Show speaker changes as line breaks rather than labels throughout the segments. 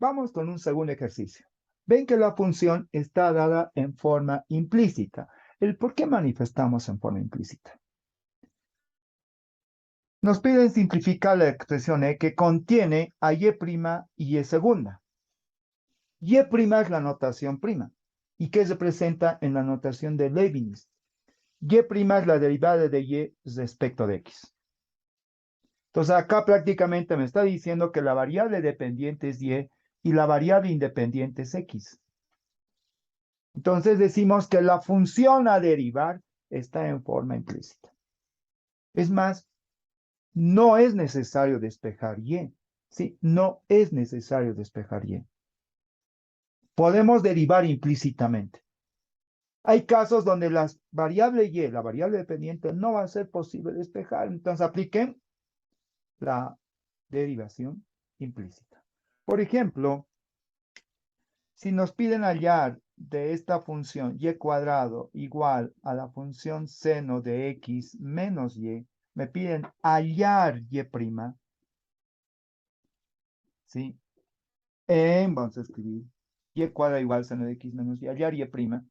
Vamos con un segundo ejercicio. Ven que la función está dada en forma implícita. ¿Por qué manifestamos en forma implícita? Nos piden simplificar la expresión E que contiene a Y' y Y segunda. Y' es la notación prima. ¿Y qué representa en la notación de Leibniz? Y' es la derivada de Y respecto de X. Entonces acá prácticamente me está diciendo que la variable dependiente es Y y la variable independiente es X. Entonces decimos que la función a derivar está en forma implícita. Es más, no es necesario despejar Y. Sí, no es necesario despejar Y. Podemos derivar implícitamente. Hay casos donde la variable Y, la variable dependiente, no va a ser posible despejar. Entonces apliquen la derivación implícita. Por ejemplo, si nos piden hallar de esta función y cuadrado igual a la función seno de x menos y, me piden hallar y prima, ¿sí? Vamos a escribir y cuadrado igual a seno de x menos y, hallar y prima.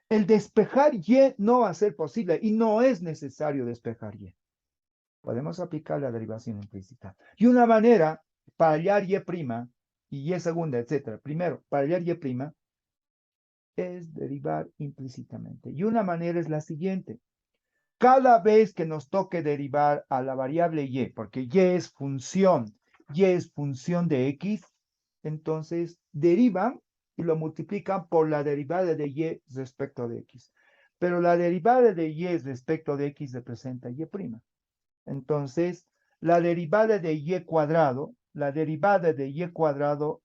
El despejar y no va a ser posible y no es necesario despejar y. Podemos aplicar la derivación implícita. Y una manera para hallar y prima y segunda, etcétera. Primero, para hallar y prima es derivar implícitamente. Y una manera es la siguiente. Cada vez que nos toque derivar a la variable y, porque y es función de x, entonces derivan y lo multiplican por la derivada de y respecto de x. Pero la derivada de y respecto de x representa y'. Entonces, la derivada de y cuadrado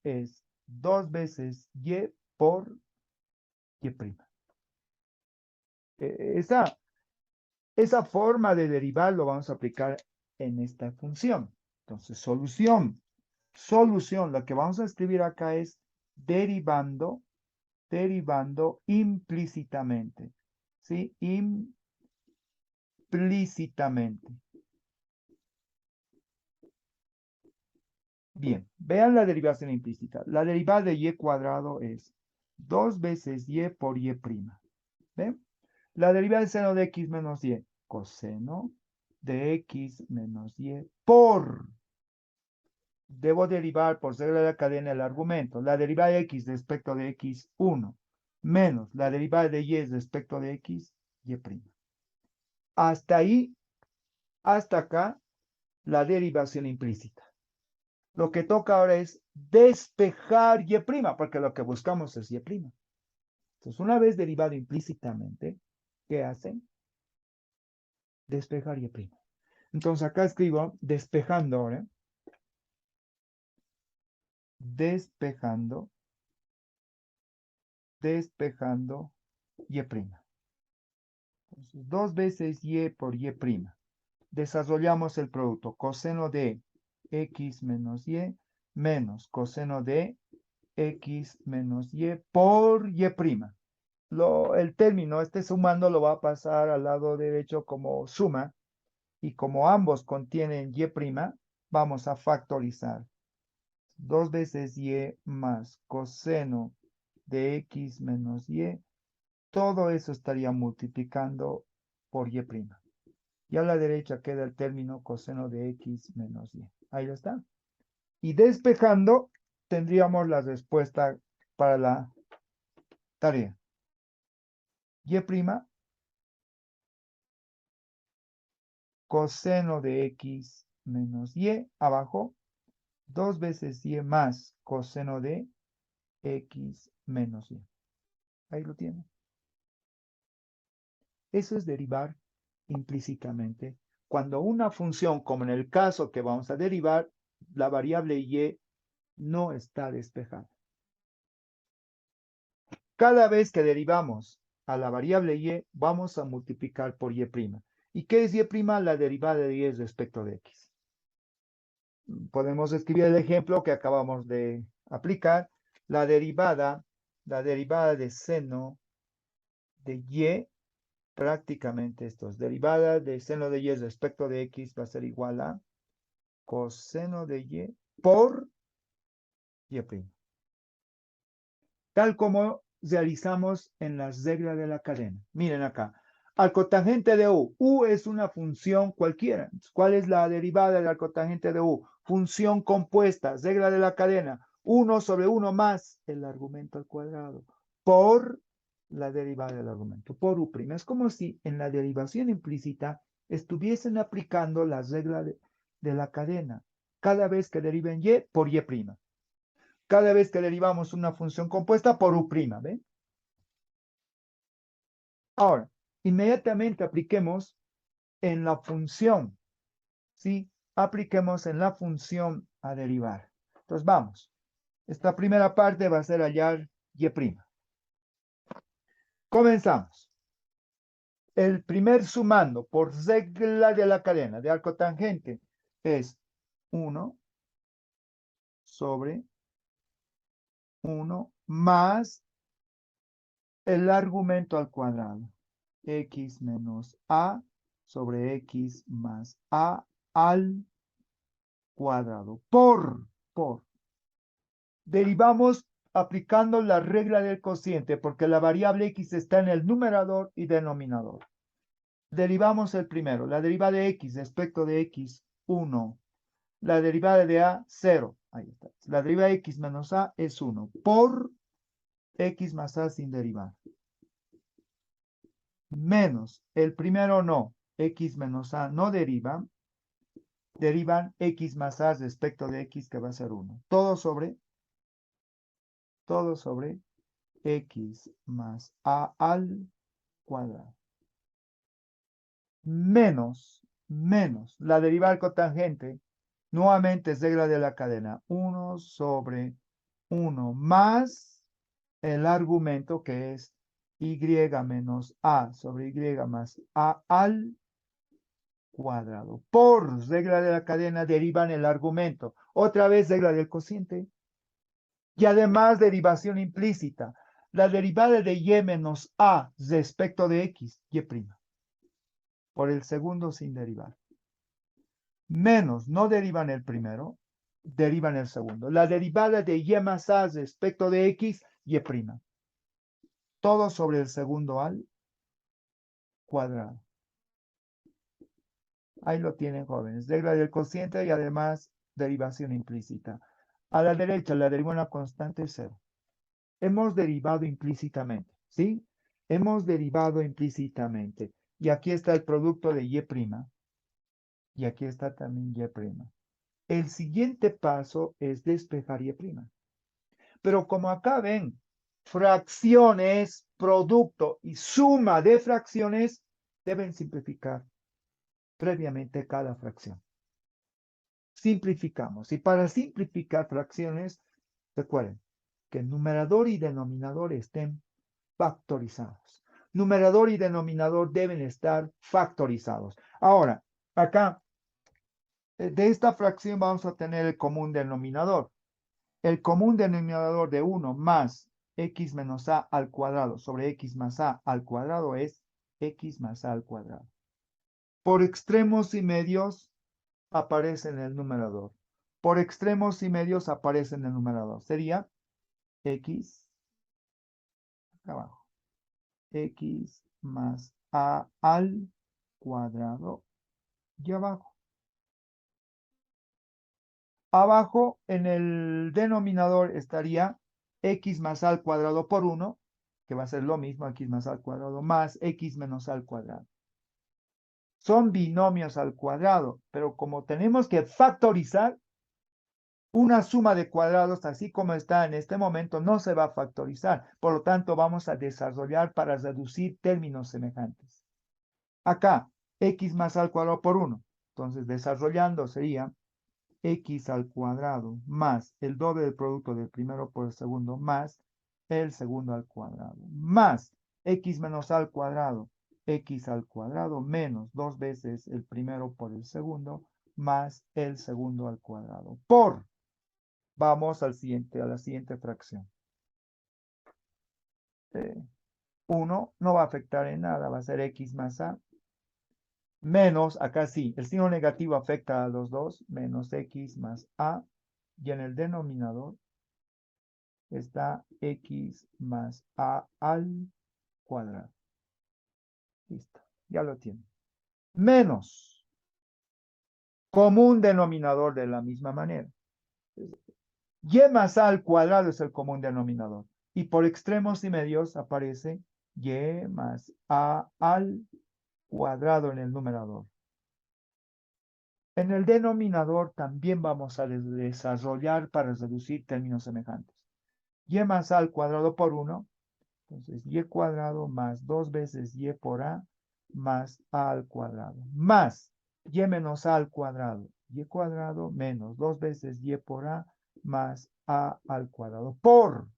es 2 veces y por y'. Esa forma de derivar lo vamos a aplicar en esta función. Entonces, solución, lo que vamos a escribir acá es derivando implícitamente, ¿sí? Implícitamente. Bien, vean la derivación implícita. La derivada de y cuadrado es 2 veces y por y'. ¿Ven? La derivada del seno de x menos y, coseno de x menos y por. Debo derivar por regla de la cadena el argumento. La derivada de x respecto de x1 menos la derivada de y respecto de x, y'. Hasta ahí, hasta acá, la derivación implícita. Lo que toca ahora es despejar y', porque lo que buscamos es y'. Entonces, una vez derivado implícitamente, ¿qué hacen? Despejar y'. Entonces, acá escribo despejando ahora. Despejando y'. Entonces, 2 veces y por y'. Desarrollamos el producto. Coseno de x menos y menos coseno de x menos y por y'. El término, este sumando, lo va a pasar al lado derecho como suma. Y como ambos contienen y', vamos a factorizar. 2 veces y más coseno de x menos y. Todo eso estaría multiplicando por y'. Y a la derecha queda el término coseno de x menos y. Ahí está. Y despejando, tendríamos la respuesta para la tarea. Y', coseno de x menos y, abajo, 2 veces y más coseno de x menos y. Ahí lo tiene. Eso es derivar implícitamente. Cuando una función, como en el caso que vamos a derivar, la variable y no está despejada. Cada vez que derivamos a la variable y, vamos a multiplicar por y'. ¿Y qué es y'? La derivada de y respecto de x. Podemos escribir el ejemplo que acabamos de aplicar. La derivada de seno de y, prácticamente esto es derivada de seno de y respecto de x va a ser igual a coseno de y por y'. tal como realizamos en las reglas de la cadena. Miren acá. Al cotangente de U. U es una función cualquiera. ¿Cuál es la derivada del cotangente de U? Función compuesta, regla de la cadena. 1 sobre 1 más el argumento al cuadrado por la derivada del argumento, por U'. Es como si en la derivación implícita estuviesen aplicando la regla de la cadena. Cada vez que deriven Y por Y'. Cada vez que derivamos una función compuesta por U', ¿ven? Ahora, inmediatamente apliquemos en la función, ¿sí? Apliquemos en la función a derivar. Entonces, vamos. Esta primera parte va a ser hallar Y'. Comenzamos. El primer sumando por regla de la cadena de arco tangente es 1 sobre 1 más el argumento al cuadrado. X menos A sobre X más A al cuadrado. Por. Derivamos aplicando la regla del cociente porque la variable X está en el numerador y denominador. Derivamos el primero. La derivada de X respecto de X, 1. La derivada de A, 0. Ahí está. La derivada de X menos A es 1. Por X más A sin derivar. Menos, el primero no, X menos A no deriva, derivan X más A respecto de X que va a ser 1. Todo sobre X más A al cuadrado. Menos, la derivada del cotangente, nuevamente es regla de la cadena, 1 sobre 1 más el argumento que es Y menos A sobre Y más A al cuadrado. Por regla de la cadena derivan el argumento. Otra vez regla del cociente. Y además derivación implícita. La derivada de Y menos A respecto de X, Y'. Por el segundo sin derivar. Menos, no derivan el primero, derivan el segundo. La derivada de Y más A respecto de X, Y'. Todo sobre el segundo al cuadrado. Ahí lo tienen, jóvenes. Regla del cociente y además derivación implícita. A la derecha, la derivada de una constante es 0. Hemos derivado implícitamente, ¿sí? Hemos derivado implícitamente. Y aquí está el producto de Y'. Y aquí está también Y'. El siguiente paso es despejar Y'. Pero como acá ven, fracciones, producto y suma de fracciones deben simplificar previamente cada fracción. Simplificamos. Y para simplificar fracciones, recuerden que numerador y denominador estén factorizados. Numerador y denominador deben estar factorizados. Ahora, acá, de esta fracción vamos a tener el común denominador. El común denominador de 1 más x menos a al cuadrado sobre x más a al cuadrado es x más a al cuadrado. Por extremos y medios aparece en el numerador. Por extremos y medios aparece en el numerador. Sería x, acá abajo, x más a al cuadrado y abajo. Abajo en el denominador estaría x más a al cuadrado por 1, que va a ser lo mismo, x más a al cuadrado, más x menos a al cuadrado. Son binomios al cuadrado, pero como tenemos que factorizar, una suma de cuadrados, así como está en este momento, no se va a factorizar. Por lo tanto, vamos a desarrollar para reducir términos semejantes. Acá, x más al cuadrado por 1. Entonces, desarrollando sería x al cuadrado más el doble del producto del primero por el segundo más el segundo al cuadrado más x menos a al cuadrado, x al cuadrado menos 2 veces el primero por el segundo más el segundo al cuadrado por. Vamos al siguiente, a la siguiente fracción. 1 no va a afectar en nada, va a ser x más a menos, acá sí, el signo negativo afecta a los dos, menos x más a, y en el denominador está x más a al cuadrado. Listo, ya lo tiene. Menos común denominador de la misma manera. Y más a al cuadrado es el común denominador. Y por extremos y medios aparece y más a al cuadrado en el numerador. En el denominador también vamos a desarrollar para reducir términos semejantes. Y más a al cuadrado por 1. Entonces, y cuadrado más 2 veces y por a más a al cuadrado. Más y menos a al cuadrado. Y cuadrado menos 2 veces y por a más a al cuadrado. Por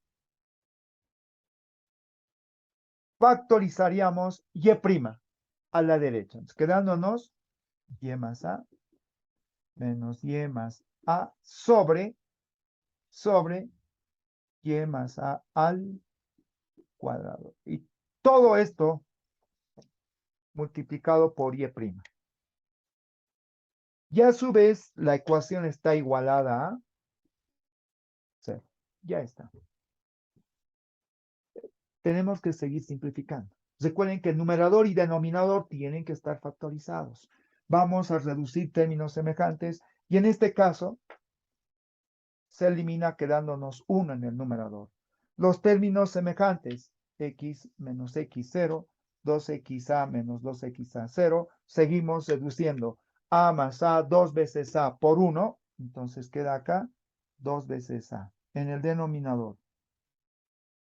factorizaríamos y' a la derecha. Entonces, quedándonos y más a menos y más a sobre y más a al cuadrado. Y todo esto multiplicado por y'. Y a su vez, la ecuación está igualada a 0. Ya está. Tenemos que seguir simplificando. Recuerden que el numerador y denominador tienen que estar factorizados. Vamos a reducir términos semejantes y en este caso se elimina quedándonos 1 en el numerador. Los términos semejantes, x menos x0, 2xa menos 2xa0, seguimos reduciendo a más a 2 veces a por 1, entonces queda acá 2 veces a. En el denominador,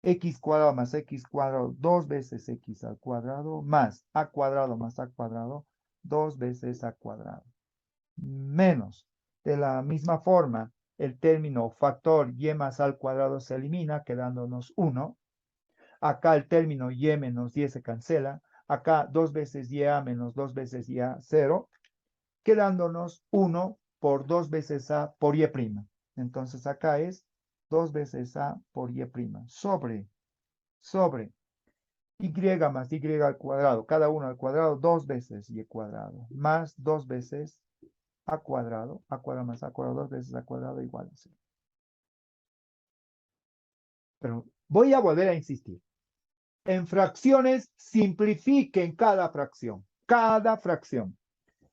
x cuadrado más x cuadrado, 2 veces x al cuadrado, más a cuadrado, 2 veces a cuadrado. Menos, de la misma forma, el término factor y más al cuadrado se elimina, quedándonos 1. Acá el término y menos y se cancela. Acá 2 veces y a menos 2 veces y a 0, quedándonos 1 por 2 veces a por y'. Entonces acá es 2 veces a por y' sobre y más y al cuadrado, cada uno al cuadrado 2 veces y cuadrado, más 2 veces a cuadrado más a cuadrado, 2 veces a cuadrado igual a 0. Pero voy a volver a insistir. En fracciones, simplifiquen cada fracción. Cada fracción.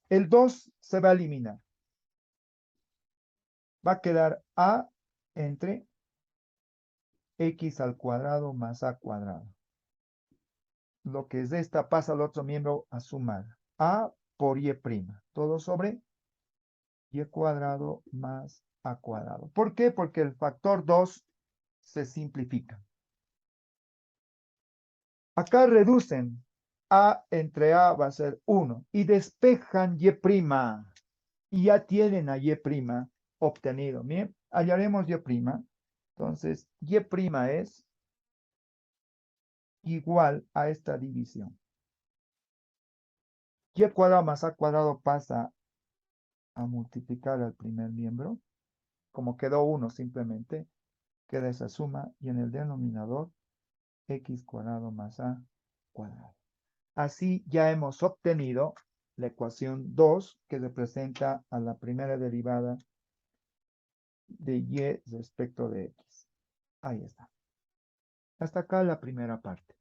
El 2 se va a eliminar. Va a quedar a entre x al cuadrado más a cuadrado. Lo que es de esta pasa al otro miembro a sumar. A por y'. Todo sobre y cuadrado más a cuadrado. ¿Por qué? Porque el factor 2 se simplifica. Acá reducen a entre a va a ser 1 y despejan y'. Y ya tienen a y' obtenido. Bien, hallaremos y'. Entonces, y' es igual a esta división. Y cuadrado más a cuadrado pasa a multiplicar al primer miembro. Como quedó 1 simplemente, queda esa suma y en el denominador x cuadrado más a cuadrado. Así ya hemos obtenido la ecuación 2 que representa a la primera derivada de y respecto de x. Ahí está. Hasta acá la primera parte.